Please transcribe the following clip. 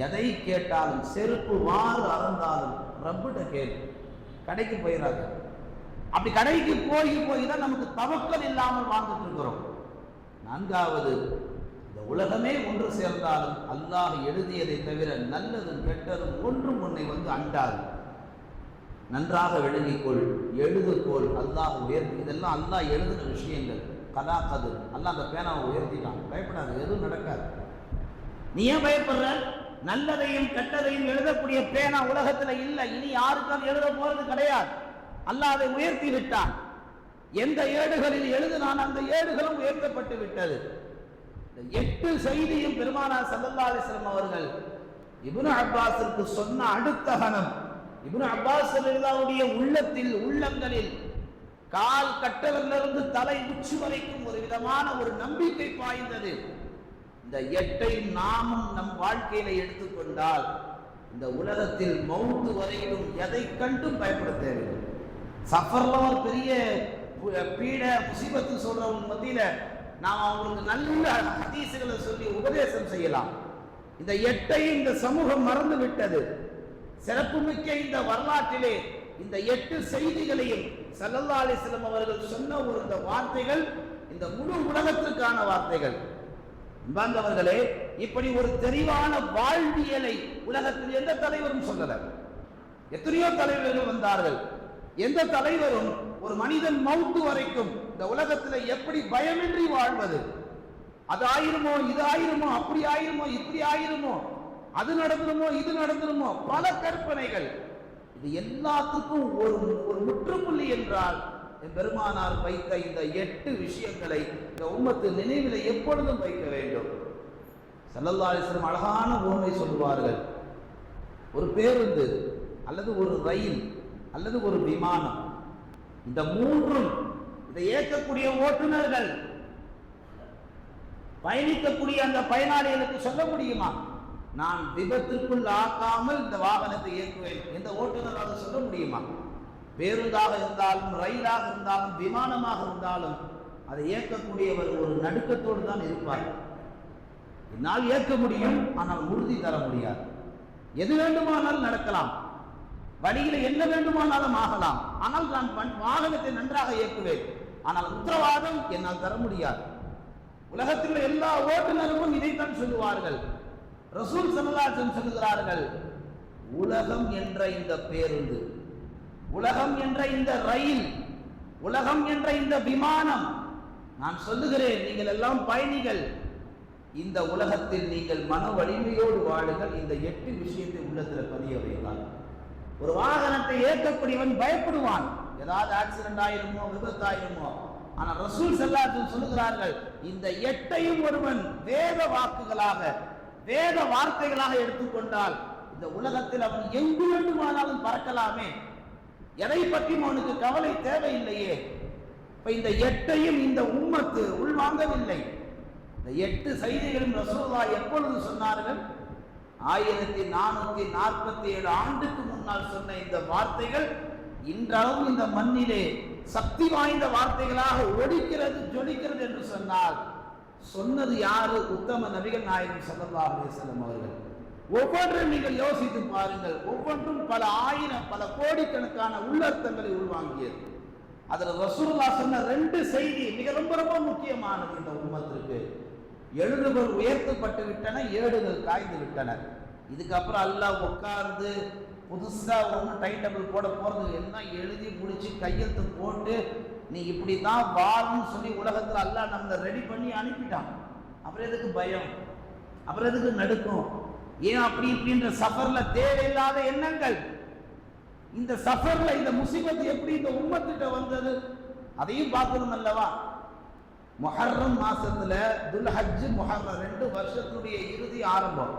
எதை கேட்டாலும் செருப்பு வாறு அறந்தாலும் ரப்பிட்ட கேளு. கடைக்கு போயிடாது. அப்படி கடைக்கு போய் தான் நமக்கு தவக்கல் இல்லாமல் வாழ்ந்துட்டு இருக்கிறோம். நான்காவது, இந்த உலகமே ஒன்று சேர்ந்தாலும் அல்லாஹ் எழுதியதை தவிர நல்லதும் கெட்டதும் ஒன்றும் உன்னை அண்டாது. நன்றாக விளங்கிக்கொள், எழுதுகோள். அல்லாஹ் உயர்த்தி, இதெல்லாம் அல்லாஹ் எழுதின விஷயங்கள். கதா கது அல்லாஹ் அந்த பேனாவை உயர்த்திட்டான். பயப்படாது, எதுவும் நடக்காது. நீ ஏன் பயப்படுற? நல்லதையும் கெட்டதையும் எழுதக்கூடிய பேனா உலகத்துல இல்லை. இனி யாருக்கும் எழுத போறது கிடையாது. அல்லாஹ் அதை உயர்த்தி விட்டான். எந்த ஏடுகளில் எழுதினான் அந்த ஏடுகளும் உயர்த்தப்பட்டு விட்டது. 8 செய்தியும் பெருமானார் ஸல்லல்லாஹு அலைஹி வஸல்லம் அவர்கள் இப்னு அப்பாஸிற்கு சொன்ன அடுத்த கணம் இப்னு அப்பாஸ் ரலியல்லாஹுடைய உள்ளங்களில் கால் கட்டவிலிருந்து தலை உச்சி வரைக்கும் ஒரு விதமான ஒரு நம்பிக்கை பாய்ந்தது. இந்த 8ஐ நாமும் நம் வாழ்க்கையில எடுத்துக்கொண்டால் இந்த உலகத்தில் மௌத்து வரையிலும் எதை கண்டும் பயப்பட தேவையில்லை. சஃபர்ல ஒரு பெரிய பீட முசீபத்து சொல்றவங்க மத்தியில நாம் அவங்களுக்கு நல்ல ஹதீசுகளை சொல்லி உபதேசம் செய்யலாம். இந்த 8ஐ இந்த சமூகம் மறந்து விட்டது. சிறப்புமிக்க இந்த வரலாற்றிலே இந்த 8 செய்திகளையும் ஸல்லல்லாஹு அலைஹி வஸல்லம் அவர்கள் சொன்ன இந்த வார்த்தைகள் இந்த முழு உலகத்திற்கான வார்த்தைகள். அன்பார்ந்தவர்களே, இப்படி ஒரு தெளிவான வாழ்வியலை உலகத்தில் எந்த தலைவரும் சொல்லல. எத்தனையோ தலைவர்கள் வந்தார்கள். எந்த தலைவரும் ஒரு மனிதன் மௌத்து வரைக்கும் இந்த உலகத்தில் எப்படி பயமின்றி வாழ்வது, அது ஆயிருமோ இது ஆயிருமோ அப்படி ஆயிருமோ இப்படி ஆயிருமோ அது நடந்துருமோ இது நடந்துருமோ, பல கற்பனைகள். இது எல்லாத்துக்கும் ஒரு முற்றுப்புள்ளி என்றால் பெருமானார் வைத்த இந்த 8 விஷயங்களை இந்த உம்மத்து நினைவில் எப்பொழுதும் வைக்க வேண்டும். ஸல்லல்லாஹு அலைஹி வஸல்லம் அழகான உவமை சொல்வார்கள். ஒரு பேருந்து அல்லது ஒரு ரயில் அல்லது ஒரு விமானம், இந்த மூன்றும் இதை இயக்கக்கூடிய ஓட்டுநர்கள் பயணிக்கக்கூடிய அந்த பயனாளிகளுக்கு சொல்ல முடியுமா, நான் விபத்திற்குள் ஆக்காமல் இந்த வாகனத்தை இயக்குவேன்? எந்த ஓட்டுநராக சொல்ல முடியுமா? பேருந்தாக இருந்தாலும் ரயிலாக இருந்தாலும் விமானமாக இருந்தாலும் அதை இயக்கக்கூடியவர் ஒரு நடுக்கத்தோடு தான் இருப்பார். என்னால் இயக்க முடியும், ஆனால் உறுதி தர முடியாது. எது வேண்டுமானாலும் நடக்கலாம், வழியில் என்ன வேண்டுமானாலும் ஆகலாம், ஆனால் நான் வாகனத்தை நன்றாக இயக்குவேன், ஆனால் உத்தரவாதம் என்னால் தர முடியாது. உலகத்தில் எல்லா ஓட்டுநரும் இதைத்தான் சொல்லுவார்கள். ரசூல் ஸல்லல்லாஹு அலைஹி வஸல்லம் சொல்லுகிறார்கள், உலகம் என்ற இந்த பேருந்து, உலகம் என்ற இந்த ரயில், உலகம் என்ற இந்த விமானம், நான் சொல்லுகிறேன், நீங்கள் எல்லாம் பயணிகள். இந்த உலகத்தில் நீங்கள் மன வலிமையோடு வாழுங்கள். இந்த 8 விஷயத்தை உள்ளத்தில் பதிய வைத்தார். ஒரு வாகனத்தை இயக்கக்கூடியவன் பயப்படுவான், ஏதாவது ஆக்சிடென்ட் ஆயிருமோ விபத்தாயிருமோ. ஆனால் ரசூல் ஸல்லல்லாஹு அலைஹி வஸல்லம் சொல்லுகிறார்கள், இந்த 8ஐயும் ஒருவன் வேத வாக்குகளாக வேத வார்த்தைகளாக எடுத்துக்கொண்டால் இந்த உலகத்தில் அவன் எங்கு வேண்டுமானாலும் பறக்கலாமே, எதை பற்றியும் அவனுக்கு கவலை தேவையில்லையே. இப்ப இந்த 8ஐயும் இந்த உம்மத்து உள்வாங்கவில்லை. இந்த 8 செய்திகளும் ரசூலுல்லாஹ் எப்பொழுது சொன்னார்கள்? 1447 ஆண்டுக்கு முன்னால் சொன்ன இந்த வார்த்தைகள் இன்றளவும் இந்த மண்ணிலே சக்தி வாய்ந்த வார்த்தைகளாக ஒலிக்கிறது, ஜொலிக்கிறது என்று சொன்னால் சொன்னது யாரு? உத்தம நபிகள் நாயகம் ஸல்லல்லாஹு அலைஹி வஸல்லம் அவர்கள். ஒவ்வொன்றும் நீங்கள் யோசித்து பாருங்கள். ஒவ்வொன்றும் பல ஆயிரம் பல கோடிக்கணக்கான உள்ளர்த்தங்களை உள்வாங்கியது. அதில் ரசூலுல்லாஹ் சொன்ன 2 செய்தி மிக ரொம்ப ரொம்ப முக்கியமானது. இந்த உம்மத்திற்கு எழுதுகள் உயர்த்தப்பட்டு விட்டன, ஏடுகள் காய்ந்து விட்டன. இதுக்கப்புறம் அல்லாஹ் உட்கார்ந்து புதுசா ஒன்று டைம் டேபிள் போட போறது எல்லாம் எழுதி முடிச்சு கையெழுத்து போட்டு நீ இப்படி தான் வாழுன்னு சொல்லி உலகத்தில் அல்லாஹ் நம்மளை ரெடி பண்ணி அனுப்பிட்டான். அப்புறம் எதுக்கு பயம், அப்புறம் எதுக்கு நடுக்கும்? ஏன் அப்படி இப்படின்ற சஃபர்ல தேவையில்லாத எண்ணங்கள். இந்த சஃபர்ல இந்த முசீபத் எப்படி இந்த உம்மத்திட்ட வந்தது அதையும் பார்க்கணும் அல்லவா? முஹர்ரம் மாசத்துல துல்ஹஜ் முஹர்ரம் 2 வருஷத்துடைய இறுதி ஆரம்பம்.